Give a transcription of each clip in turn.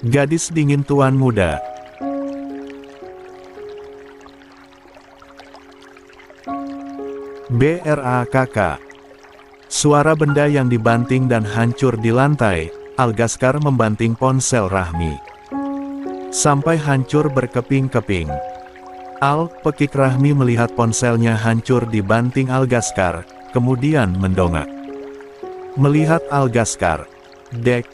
Gadis dingin tuan muda. BRAKK. Suara benda yang dibanting dan hancur di lantai. Algaskar membanting ponsel Rahmi sampai hancur berkeping-keping. Pekik Rahmi melihat ponselnya hancur dibanting Algaskar, kemudian mendongak. Melihat Algaskar, Dek.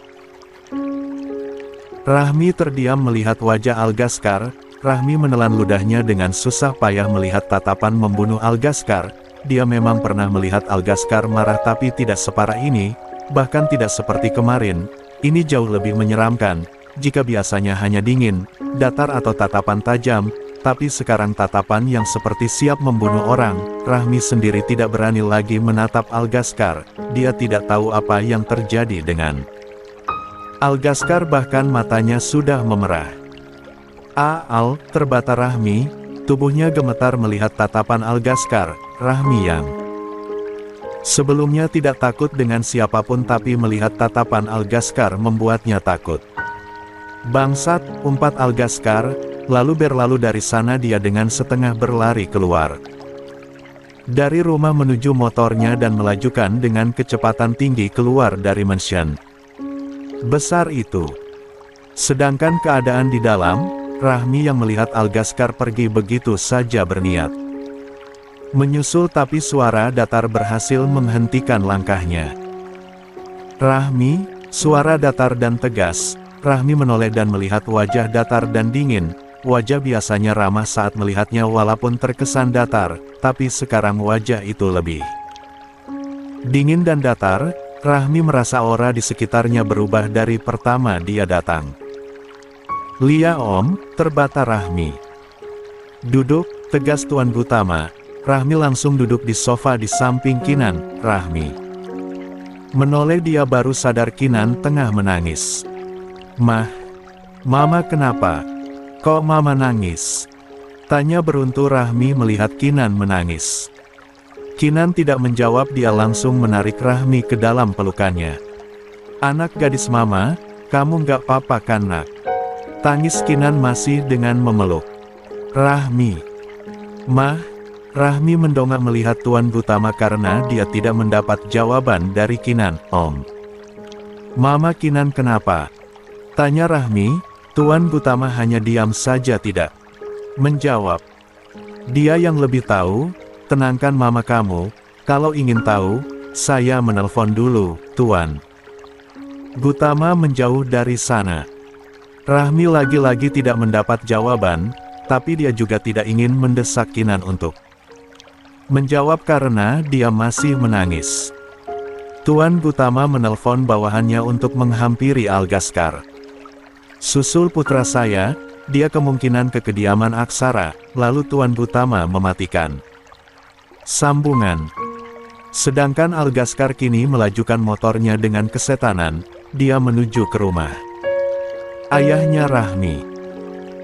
Rahmi terdiam melihat wajah Algaskar. Rahmi menelan ludahnya dengan susah payah melihat tatapan membunuh Algaskar. Dia memang pernah melihat Algaskar marah tapi tidak separah ini, bahkan tidak seperti kemarin. Ini jauh lebih menyeramkan. Jika biasanya hanya dingin, datar atau tatapan tajam, tapi sekarang tatapan yang seperti siap membunuh orang. Rahmi sendiri tidak berani lagi menatap Algaskar. Dia tidak tahu apa yang terjadi dengan Algaskar, bahkan matanya sudah memerah. Terbata Rahmi. Tubuhnya gemetar melihat tatapan Algaskar. Rahmi yang sebelumnya tidak takut dengan siapapun tapi melihat tatapan Algaskar membuatnya takut. Bangsat, umpat Algaskar, lalu berlalu dari sana dia dengan setengah berlari keluar dari rumah menuju motornya dan melajukan dengan kecepatan tinggi keluar dari mansion besar itu. Sedangkan keadaan di dalam, Rahmi yang melihat Algaskar pergi begitu saja berniat menyusul tapi suara datar berhasil menghentikan langkahnya. Rahmi, suara datar dan tegas. Rahmi menoleh dan melihat wajah datar dan dingin. Wajah biasanya ramah saat melihatnya walaupun terkesan datar, tapi sekarang wajah itu lebih dingin dan datar. Rahmi merasa aura di sekitarnya berubah dari pertama dia datang. Lia Om, terbata Rahmi. Duduk, tegas Tuan Gutama. Rahmi langsung duduk di sofa di samping Kinan. Rahmi menoleh, dia baru sadar Kinan tengah menangis. Mama kenapa? Kok Mama nangis? Tanya beruntu Rahmi melihat Kinan menangis. Kinan tidak menjawab, dia langsung menarik Rahmi ke dalam pelukannya. Anak gadis Mama, kamu nggak apa-apa kan nak? Tangis Kinan masih dengan memeluk Rahmi. Rahmi mendongak melihat Tuan Gutama karena dia tidak mendapat jawaban dari Kinan. Om. Mama Kinan kenapa? Tanya Rahmi. Tuan Gutama hanya diam saja tidak menjawab. Dia yang lebih tahu. Tenangkan Mama kamu. Kalau ingin tahu, saya menelpon dulu, Tuan Gutama menjauh dari sana. Rahmi lagi-lagi tidak mendapat jawaban, tapi dia juga tidak ingin mendesak Kinan untuk menjawab karena dia masih menangis. Tuan Gutama menelpon bawahannya untuk menghampiri Algaskar. Susul putra saya, dia kemungkinan ke kediaman Aksara, lalu Tuan Gutama mematikan sambungan. Sedangkan Algaskar kini melajukan motornya dengan kesetanan, dia menuju ke rumah ayahnya Rahmi.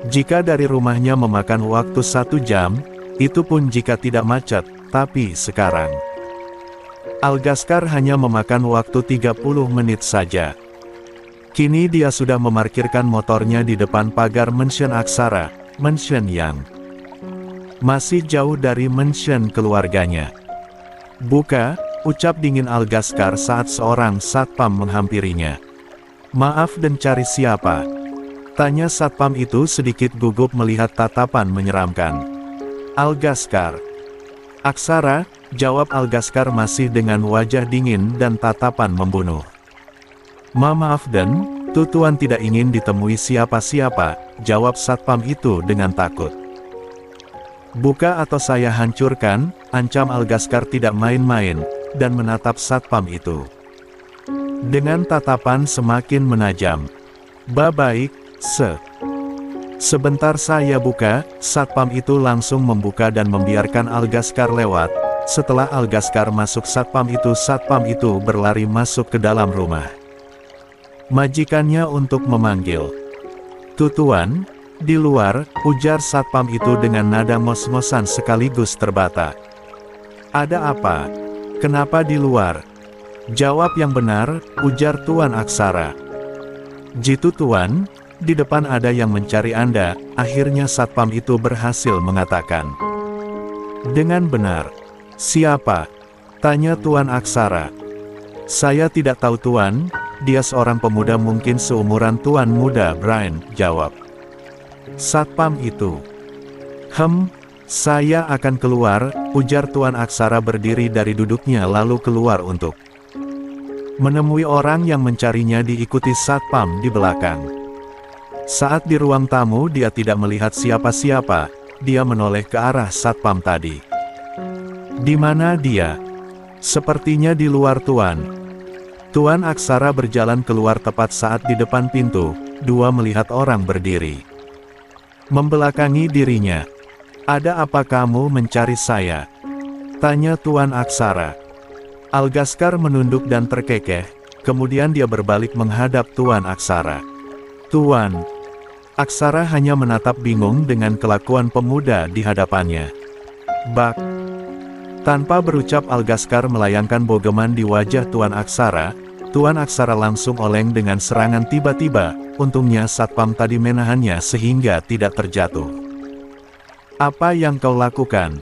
Jika dari rumahnya memakan waktu 1 jam, itu pun jika tidak macet. Tapi sekarang, Algaskar hanya memakan waktu 30 menit saja. Kini dia sudah memarkirkan motornya di depan pagar mansion Aksara, mansion yang masih jauh dari mansion keluarganya. Buka, ucap dingin Algaskar saat seorang satpam menghampirinya. Maaf dan cari siapa? Tanya satpam itu sedikit gugup melihat tatapan menyeramkan Algaskar. Aksara, jawab Algaskar masih dengan wajah dingin dan tatapan membunuh. Maaf dan, Tuan tidak ingin ditemui siapa-siapa, jawab satpam itu dengan takut. Buka atau saya hancurkan, ancam Algaskar tidak main-main, dan menatap satpam itu dengan tatapan semakin menajam. Baik, Sebentar saya buka. Satpam itu langsung membuka dan membiarkan Algaskar lewat. Setelah Algaskar masuk satpam itu berlari masuk ke dalam rumah majikannya untuk memanggil. Tuan, di luar, ujar satpam itu dengan nada ngos-ngosan sekaligus terbata. Ada apa? Kenapa di luar? Jawab yang benar, ujar Tuan Aksara. Jitu Tuan, di depan ada yang mencari Anda." Akhirnya satpam itu berhasil mengatakan, "Dengan benar." "Siapa?" tanya Tuan Aksara. "Saya tidak tahu Tuan, dia seorang pemuda mungkin seumuran Tuan Muda Brian," jawab satpam itu. Saya akan keluar," ujar Tuan Aksara berdiri dari duduknya lalu keluar untuk menemui orang yang mencarinya diikuti satpam di belakang. Saat di ruang tamu dia tidak melihat siapa-siapa, dia menoleh ke arah satpam tadi. "Di mana dia?" "Sepertinya di luar Tuan." Tuan Aksara berjalan keluar tepat saat di depan pintu, dua melihat orang berdiri membelakangi dirinya. "Ada apa kamu mencari saya?" tanya Tuan Aksara. Algaskar menunduk dan terkekeh, kemudian dia berbalik menghadap Tuan Aksara. "Tuan." Aksara hanya menatap bingung dengan kelakuan pemuda di hadapannya. "Bak." Tanpa berucap Algaskar melayangkan bogeman di wajah Tuan Aksara. Tuan Aksara langsung oleng dengan serangan tiba-tiba, untungnya satpam tadi menahannya sehingga tidak terjatuh. "Apa yang kau lakukan?"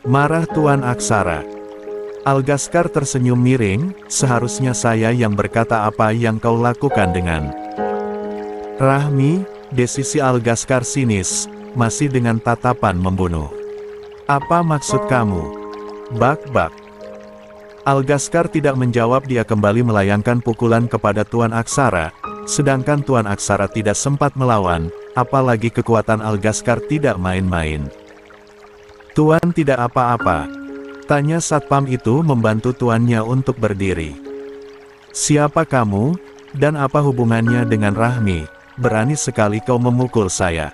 marah Tuan Aksara. Algaskar tersenyum miring, "Seharusnya saya yang berkata apa yang kau lakukan dengan Rahmi," desisi Algaskar sinis, masih dengan tatapan membunuh. "Apa maksud kamu?" "Bak." Algaskar tidak menjawab, dia kembali melayangkan pukulan kepada Tuan Aksara, sedangkan Tuan Aksara tidak sempat melawan, apalagi kekuatan Algaskar tidak main-main. "Tuan tidak apa-apa?" tanya satpam itu membantu tuannya untuk berdiri. "Siapa kamu, dan apa hubungannya dengan Rahmi? Berani sekali kau memukul saya."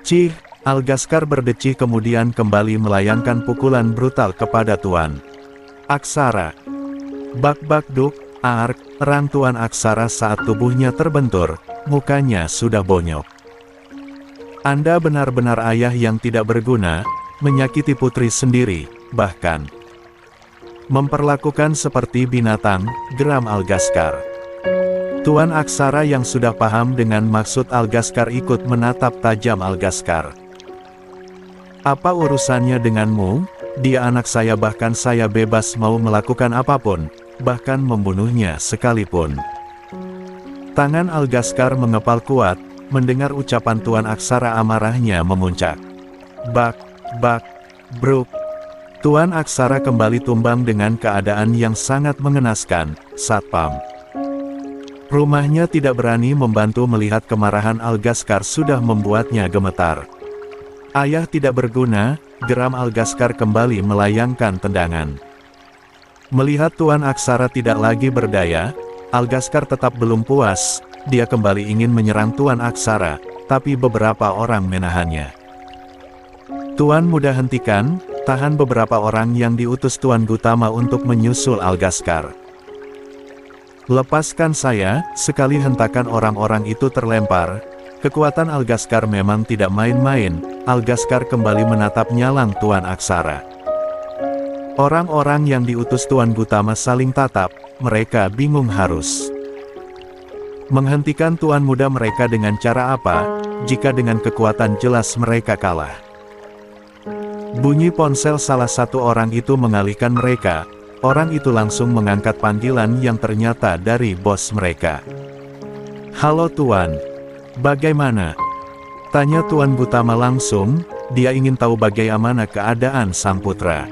"Cih!" Algaskar berdecih kemudian kembali melayangkan pukulan brutal kepada Tuan Aksara. "Bak-bak-duk, ark!" erang Tuan Aksara saat tubuhnya terbentur, mukanya sudah bonyok. "Anda benar-benar ayah yang tidak berguna, menyakiti putri sendiri, bahkan memperlakukan seperti binatang," geram Algaskar. Tuan Aksara yang sudah paham dengan maksud Algaskar ikut menatap tajam Algaskar. "Apa urusannya denganmu? Dia anak saya, bahkan saya bebas mau melakukan apapun, bahkan membunuhnya sekalipun." Tangan Algaskar mengepal kuat, mendengar ucapan Tuan Aksara amarahnya memuncak. "Bak, bruk." Tuan Aksara kembali tumbang dengan keadaan yang sangat mengenaskan. Satpam rumahnya tidak berani membantu melihat kemarahan Algaskar sudah membuatnya gemetar. "Ayah tidak berguna," geram Algaskar kembali melayangkan tendangan. Melihat Tuan Aksara tidak lagi berdaya, Algaskar tetap belum puas, dia kembali ingin menyerang Tuan Aksara, tapi beberapa orang menahannya. "Tuan Muda, hentikan," tahan beberapa orang yang diutus Tuan Gutama untuk menyusul Algaskar. "Lepaskan saya," sekali hentakan orang-orang itu terlempar. Kekuatan Algaskar memang tidak main-main. Algaskar kembali menatap nyalang Tuan Aksara. Orang-orang yang diutus Tuan Gutama saling tatap, mereka bingung harus menghentikan Tuan Muda mereka dengan cara apa, jika dengan kekuatan jelas mereka kalah. Bunyi ponsel salah satu orang itu mengalihkan mereka. Orang itu langsung mengangkat panggilan yang ternyata dari bos mereka. "Halo Tuan. Bagaimana?" tanya Tuan Gutama langsung, dia ingin tahu bagaimana keadaan sang putra.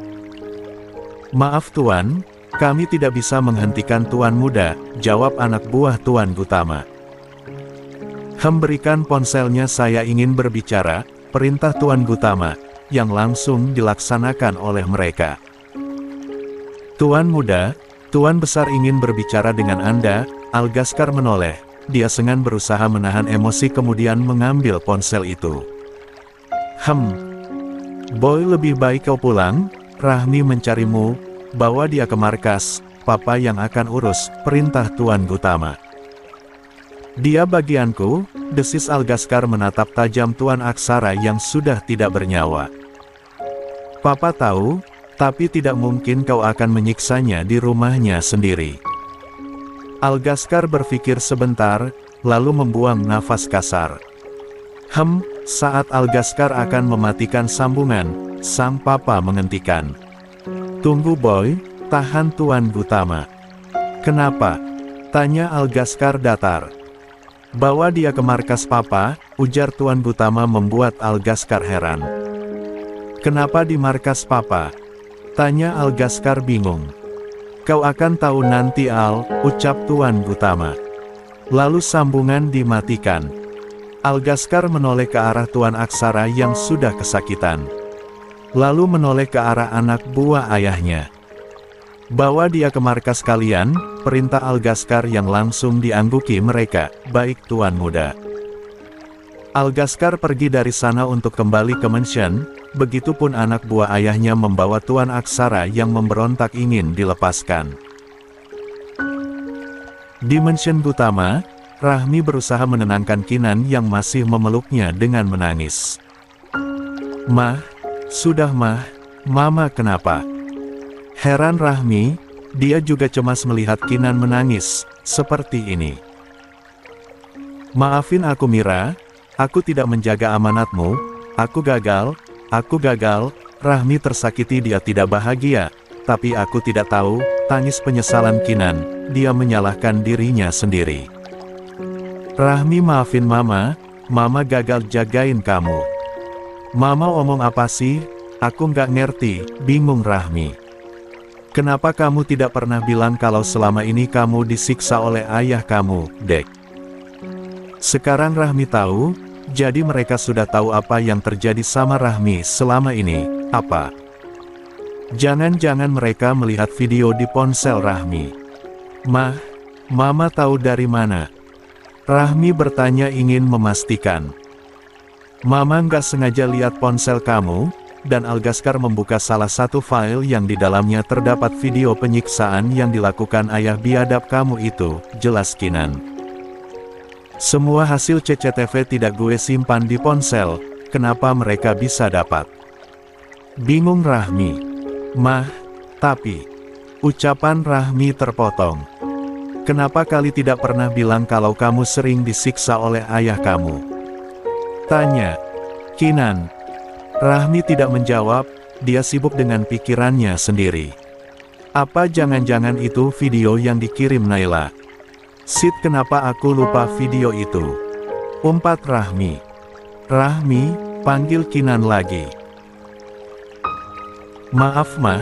"Maaf Tuan, kami tidak bisa menghentikan Tuan Muda," jawab anak buah Tuan Gutama. "Berikan ponselnya, saya ingin berbicara," perintah Tuan Gutama, yang langsung dilaksanakan oleh mereka. "Tuan Muda, Tuan Besar ingin berbicara dengan Anda." Algaskar menoleh. Dia sengan berusaha menahan emosi kemudian mengambil ponsel itu. Boy, lebih baik kau pulang, Rahmi mencarimu, bawa dia ke markas, papa yang akan urus," perintah Tuan Gutama. "Dia bagianku," desis Algaskar menatap tajam Tuan Aksara yang sudah tidak bernyawa. "Papa tahu, tapi tidak mungkin kau akan menyiksanya di rumahnya sendiri." Algaskar berpikir sebentar, lalu membuang nafas kasar. Saat Algaskar akan mematikan sambungan, sang papa menghentikan. "Tunggu boy, tahan Tuan Gutama." "Kenapa?" tanya Algaskar datar. "Bawa dia ke markas papa," ujar Tuan Gutama membuat Algaskar heran. "Kenapa di markas papa?" tanya Algaskar bingung. "Kau akan tahu nanti Al," ucap Tuan Gutama. Lalu sambungan dimatikan. Algaskar menoleh ke arah Tuan Aksara yang sudah kesakitan. Lalu menoleh ke arah anak buah ayahnya. "Bawa dia ke markas kalian," perintah Algaskar yang langsung diangguki mereka. "Baik Tuan Muda." Algaskar pergi dari sana untuk kembali ke mansion, begitupun anak buah ayahnya membawa Tuan Aksara yang memberontak ingin dilepaskan. Di mansion Gutama, Rahmi berusaha menenangkan Kinan yang masih memeluknya dengan menangis. "Mah, sudah mah, Mama kenapa?" Heran Rahmi, dia juga cemas melihat Kinan menangis, seperti ini. "Maafin aku Mira, aku tidak menjaga amanatmu, aku gagal, Rahmi tersakiti dia tidak bahagia, tapi aku tidak tahu, tangis penyesalan Kinan, dia menyalahkan dirinya sendiri. "Rahmi maafin Mama gagal jagain kamu." "Mama omong apa sih? Aku nggak ngerti," bingung Rahmi. "Kenapa kamu tidak pernah bilang kalau selama ini kamu disiksa oleh ayah kamu, Dek?" Sekarang Rahmi tahu, jadi mereka sudah tahu apa yang terjadi sama Rahmi selama ini. Apa? Jangan-jangan mereka melihat video di ponsel Rahmi. "Mah, Mama tahu dari mana?" Rahmi bertanya ingin memastikan. "Mama nggak sengaja lihat ponsel kamu," dan Algaskar membuka salah satu file yang di dalamnya terdapat video penyiksaan yang dilakukan ayah biadab kamu itu, jelas Kinan. "Semua hasil CCTV tidak gue simpan di ponsel, kenapa mereka bisa dapat?" bingung Rahmi. "Mah, tapi..." ucapan Rahmi terpotong. "Kenapa kali tidak pernah bilang kalau kamu sering disiksa oleh ayah kamu?" tanya Kinan. Rahmi tidak menjawab, dia sibuk dengan pikirannya sendiri. Apa jangan-jangan itu video yang dikirim Naila? "Sid, kenapa aku lupa video itu?" umpat Rahmi. "Rahmi," panggil Kinan lagi. "Maaf Mah,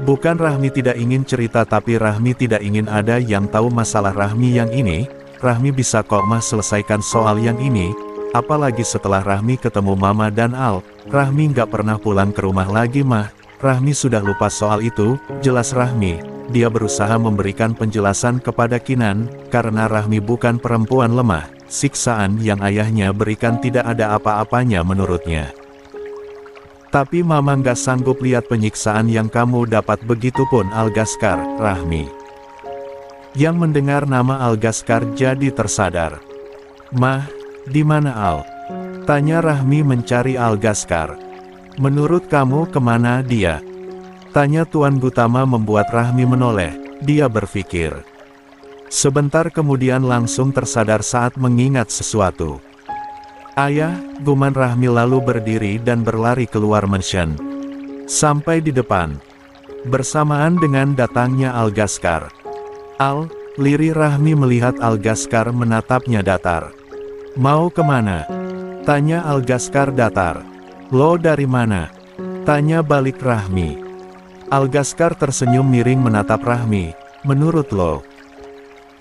bukan Rahmi tidak ingin cerita tapi Rahmi tidak ingin ada yang tahu masalah Rahmi yang ini. Rahmi bisa kok Mah selesaikan soal yang ini, apalagi setelah Rahmi ketemu Mama dan Al, Rahmi nggak pernah pulang ke rumah lagi Mah. Rahmi sudah lupa soal itu," jelas Rahmi. Dia berusaha memberikan penjelasan kepada Kinan, karena Rahmi bukan perempuan lemah, siksaan yang ayahnya berikan tidak ada apa-apanya menurutnya. "Tapi Mama nggak sanggup lihat penyiksaan yang kamu dapat." Begitupun Algaskar, Rahmi. Yang mendengar nama Algaskar jadi tersadar. "Mah, di mana Al?" tanya Rahmi mencari Algaskar. "Menurut kamu kemana dia?" tanya Tuan Gutama membuat Rahmi menoleh, dia berpikir. Sebentar kemudian langsung tersadar saat mengingat sesuatu. "Ayah," guman Rahmi lalu berdiri dan berlari keluar mansion. Sampai di depan, bersamaan dengan datangnya Algaskar. "Al," lirih Rahmi melihat Algaskar menatapnya datar. "Mau kemana?" tanya Algaskar datar. "Lo dari mana?" tanya balik Rahmi. Algaskar tersenyum miring menatap Rahmi. "Menurut lo?"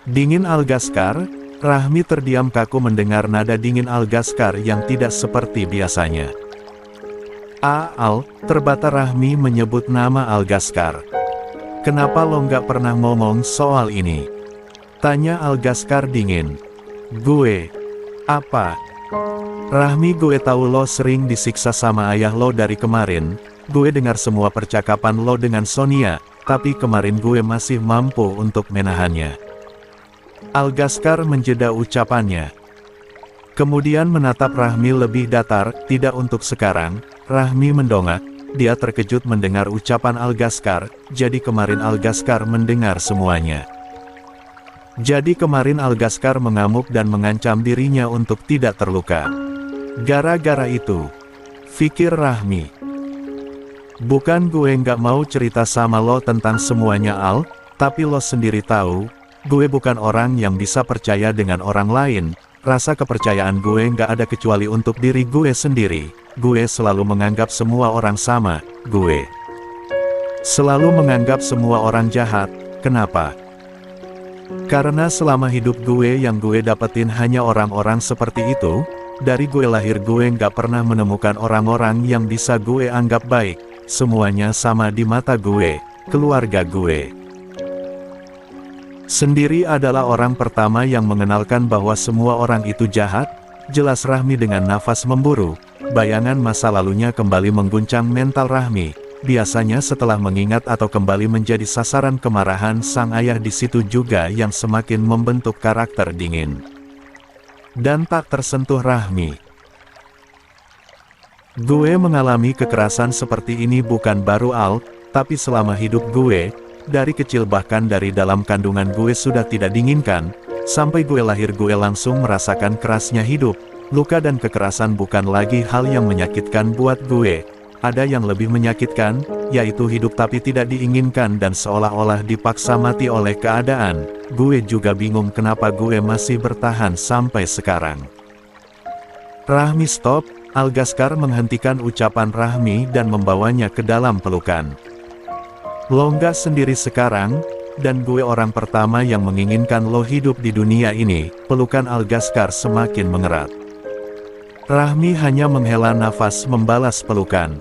Dingin Algaskar. Rahmi terdiam kaku mendengar nada dingin Algaskar yang tidak seperti biasanya. Al," terbata Rahmi menyebut nama Algaskar. "Kenapa lo nggak pernah ngomong soal ini?" tanya Algaskar dingin. "Gue? Apa?" "Rahmi, gue tahu lo sering disiksa sama ayah lo dari kemarin. Gue dengar semua percakapan lo dengan Sonia, tapi kemarin gue masih mampu untuk menahannya." Algaskar menjeda ucapannya. Kemudian menatap Rahmi lebih datar. "Tidak untuk sekarang." Rahmi mendongak. Dia terkejut mendengar ucapan Algaskar, jadi kemarin Algaskar mendengar semuanya. Jadi kemarin Algaskar mengamuk dan mengancam dirinya untuk tidak terluka. Gara-gara itu, pikir Rahmi. Bukan gue nggak mau cerita sama lo tentang semuanya Al, tapi lo sendiri tahu, gue bukan orang yang bisa percaya dengan orang lain. Rasa kepercayaan gue nggak ada kecuali untuk diri gue sendiri. Gue selalu menganggap semua orang sama. Gue selalu menganggap semua orang jahat. Kenapa? Karena selama hidup gue yang gue dapetin hanya orang-orang seperti itu. Dari gue lahir gue nggak pernah menemukan orang-orang yang bisa gue anggap baik. Semuanya sama di mata gue, keluarga gue sendiri adalah orang pertama yang mengenalkan bahwa semua orang itu jahat. Jelas Rahmi dengan nafas memburu. Bayangan masa lalunya kembali mengguncang mental Rahmi. Biasanya setelah mengingat atau kembali menjadi sasaran kemarahan sang ayah di situ juga yang semakin membentuk karakter dingin dan tak tersentuh Rahmi. Gue mengalami kekerasan seperti ini bukan baru Al, tapi selama hidup gue, dari kecil bahkan dari dalam kandungan gue sudah tidak diinginkan, sampai gue lahir gue langsung merasakan kerasnya hidup. Luka dan kekerasan bukan lagi hal yang menyakitkan buat gue. Ada yang lebih menyakitkan, yaitu hidup tapi tidak diinginkan dan seolah-olah dipaksa mati oleh keadaan. Gue juga bingung kenapa gue masih bertahan sampai sekarang. Rahmi stop, Algaskar menghentikan ucapan Rahmi dan membawanya ke dalam pelukan. Lo nggak sendiri sekarang, dan gue orang pertama yang menginginkan lo hidup di dunia ini. Pelukan Algaskar semakin mengerat. Rahmi hanya menghela nafas membalas pelukan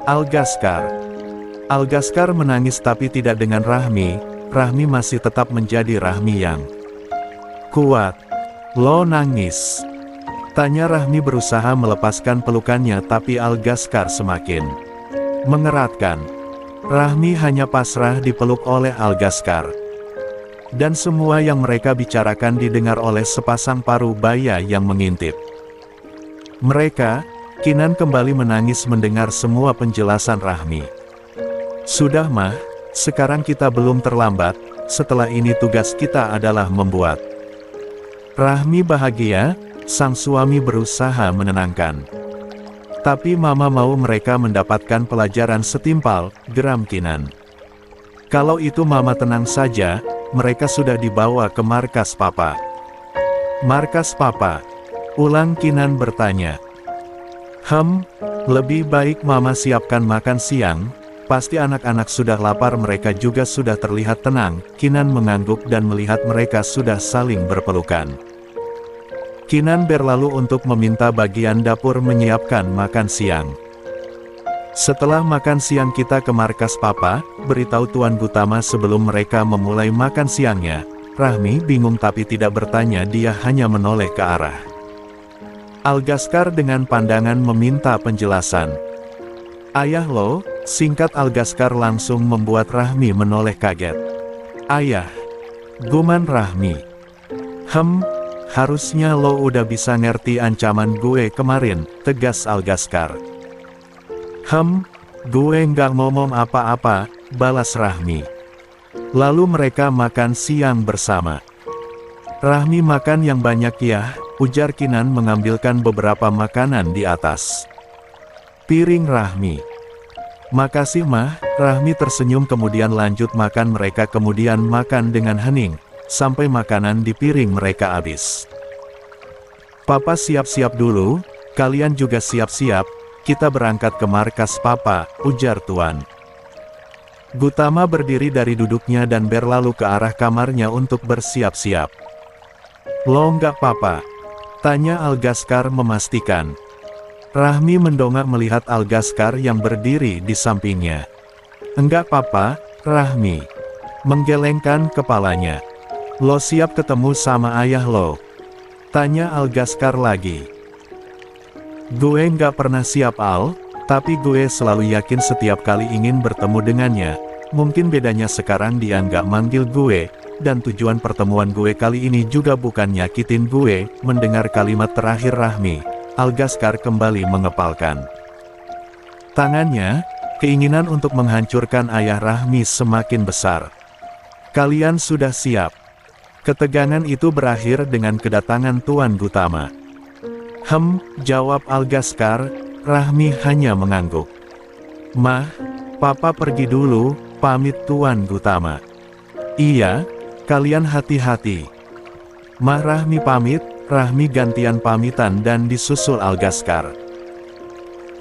Algaskar. Algaskar menangis tapi tidak dengan Rahmi. Rahmi masih tetap menjadi Rahmi yang kuat. Lo nangis? Tanya Rahmi berusaha melepaskan pelukannya tapi Algaskar semakin mengeratkan. Rahmi hanya pasrah dipeluk oleh Algaskar. Dan semua yang mereka bicarakan didengar oleh sepasang paruh baya yang mengintip. Mereka, Kinan kembali menangis mendengar semua penjelasan Rahmi. Sudah mah, sekarang kita belum terlambat, setelah ini tugas kita adalah membuat Rahmi bahagia. Sang suami berusaha menenangkan. Tapi mama mau mereka mendapatkan pelajaran setimpal, geram Kinan. Kalau itu mama tenang saja, mereka sudah dibawa ke markas papa. Markas papa? Ulang Kinan bertanya. Lebih baik mama siapkan makan siang, pasti anak-anak sudah lapar mereka juga sudah terlihat tenang. Kinan mengangguk dan melihat mereka sudah saling berpelukan. Kinan berlalu untuk meminta bagian dapur menyiapkan makan siang. Setelah makan siang kita ke markas papa, beritahu Tuan Gutama sebelum mereka memulai makan siangnya. Rahmi bingung tapi tidak bertanya, dia hanya menoleh ke arah Algaskar dengan pandangan meminta penjelasan. Ayah lo, singkat Algaskar langsung membuat Rahmi menoleh kaget. Ayah, guman Rahmi. Harusnya lo udah bisa ngerti ancaman gue kemarin, tegas Algaskar. Gue nggak ngomong apa-apa, balas Rahmi. Lalu mereka makan siang bersama. Rahmi makan yang banyak ya, ujar Kinan mengambilkan beberapa makanan di atas piring Rahmi. Makasih mah, Rahmi tersenyum kemudian lanjut makan. Mereka kemudian makan dengan hening. Sampai makanan di piring mereka habis. Papa siap-siap dulu, kalian juga siap-siap, kita berangkat ke markas papa, ujar Tuan Gutama berdiri dari duduknya dan berlalu ke arah kamarnya untuk bersiap-siap. Lo nggak papa? Tanya Algaskar memastikan. Rahmi mendongak melihat Algaskar yang berdiri di sampingnya. Enggak papa, Rahmi menggelengkan kepalanya. Lo siap ketemu sama ayah lo? Tanya Algaskar lagi. Gue nggak pernah siap Al, tapi gue selalu yakin setiap kali ingin bertemu dengannya. Mungkin bedanya sekarang dia nggak manggil gue, dan tujuan pertemuan gue kali ini juga bukan nyakitin gue. Mendengar kalimat terakhir Rahmi, Algaskar kembali mengepalkan tangannya. Keinginan untuk menghancurkan ayah Rahmi semakin besar. Kalian sudah siap? Ketegangan itu berakhir dengan kedatangan Tuan Gutama. Jawab Algaskar. Rahmi hanya mengangguk. Mah, Papa pergi dulu, pamit Tuan Gutama. Iya, kalian hati-hati. Mah Rahmi pamit, Rahmi gantian pamitan dan disusul Algaskar.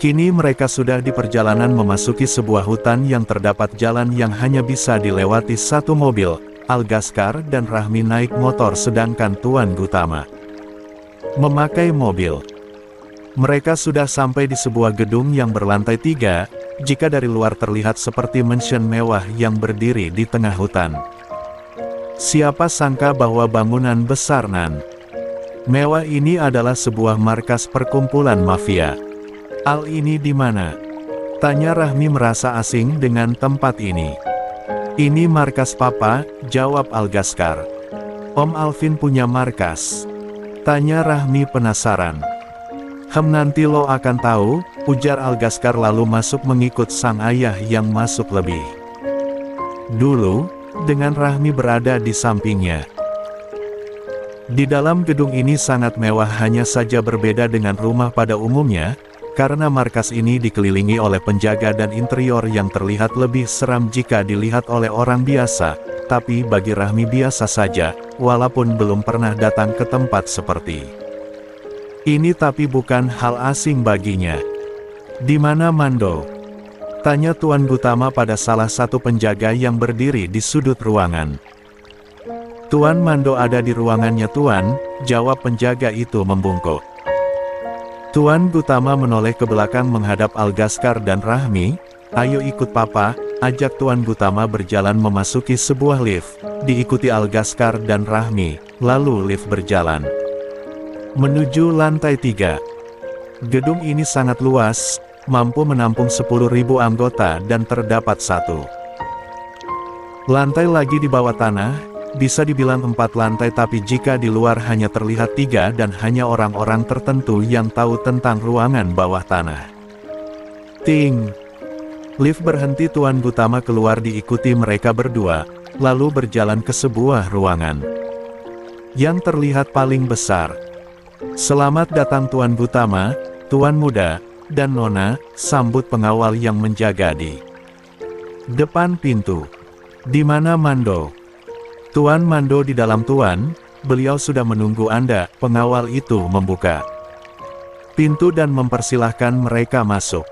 Kini mereka sudah di perjalanan memasuki sebuah hutan yang terdapat jalan yang hanya bisa dilewati satu mobil. Algaskar dan Rahmi naik motor sedangkan Tuan Gutama memakai mobil. Mereka sudah sampai di sebuah gedung yang berlantai 3, jika dari luar terlihat seperti mansion mewah yang berdiri di tengah hutan. Siapa sangka bahwa bangunan besar nan mewah ini adalah sebuah markas perkumpulan mafia. Al ini di mana? Tanya Rahmi merasa asing dengan tempat ini. Ini markas Papa, jawab Algaskar. Om Alvin punya markas? Tanya Rahmi penasaran. Nanti lo akan tahu, ujar Algaskar lalu masuk mengikut sang ayah yang masuk lebih dulu, dengan Rahmi berada di sampingnya. Di dalam gedung ini sangat mewah, hanya saja berbeda dengan rumah pada umumnya, karena markas ini dikelilingi oleh penjaga dan interior yang terlihat lebih seram jika dilihat oleh orang biasa, tapi bagi Rahmi biasa saja, walaupun belum pernah datang ke tempat seperti ini. Tapi bukan hal asing baginya. Di mana Mando? Tanya Tuan Gutama pada salah satu penjaga yang berdiri di sudut ruangan. Tuan Mando ada di ruangannya Tuan, jawab penjaga itu membungkuk. Tuan Gutama menoleh ke belakang menghadap Algaskar dan Rahmi. Ayo ikut Papa, ajak Tuan Gutama berjalan memasuki sebuah lift, diikuti Algaskar dan Rahmi, lalu lift berjalan menuju lantai 3. Gedung ini sangat luas, mampu menampung 10.000 anggota dan terdapat satu lantai lagi di bawah tanah, bisa dibilang 4 lantai, tapi jika di luar hanya terlihat 3 dan hanya orang-orang tertentu yang tahu tentang ruangan bawah tanah. Ting! Lift berhenti, Tuan Gutama keluar diikuti mereka berdua, lalu berjalan ke sebuah ruangan yang terlihat paling besar. Selamat datang Tuan Gutama, Tuan Muda, dan Nona, sambut pengawal yang menjaga di depan pintu. Di mana Mando? Tuan Mando di dalam Tuan, beliau sudah menunggu Anda. Pengawal itu membuka pintu dan mempersilahkan mereka masuk.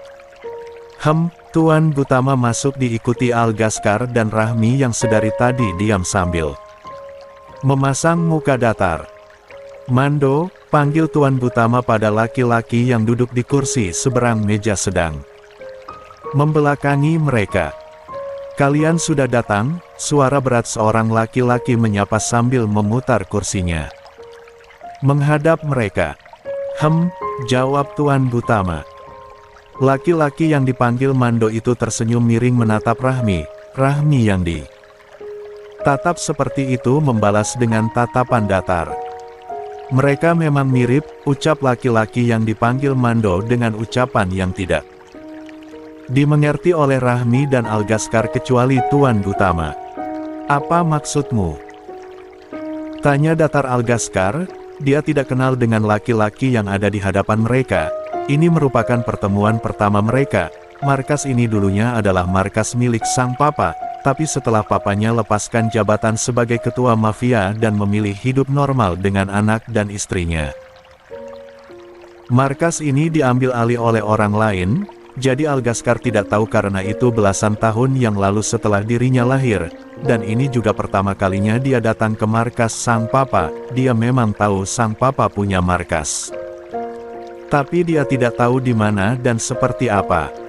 Tuan Gutama masuk diikuti Algaskar dan Rahmi yang sedari tadi diam sambil memasang muka datar. Mando, panggil Tuan Gutama pada laki-laki yang duduk di kursi seberang meja sedang membelakangi mereka. Kalian sudah datang, suara berat seorang laki-laki menyapa sambil memutar kursinya menghadap mereka. Jawab Tuan Gutama. Laki-laki yang dipanggil Mando itu tersenyum miring menatap Rahmi. Rahmi yang ditatap seperti itu membalas dengan tatapan datar. Mereka memang mirip, ucap laki-laki yang dipanggil Mando dengan ucapan yang tidak dimengerti oleh Rahmi dan Algaskar kecuali Tuan Gutama. Apa maksudmu? Tanya datar Algaskar. Dia tidak kenal dengan laki-laki yang ada di hadapan mereka. Ini merupakan pertemuan pertama mereka. Markas ini dulunya adalah markas milik sang papa, tapi setelah papanya lepaskan jabatan sebagai ketua mafia dan memilih hidup normal dengan anak dan istrinya, markas ini diambil alih oleh orang lain. Jadi Algaskar tidak tahu karena itu belasan tahun yang lalu setelah dirinya lahir, dan ini juga pertama kalinya dia datang ke markas sang papa. Dia memang tahu sang papa punya markas, tapi dia tidak tahu di mana dan seperti apa.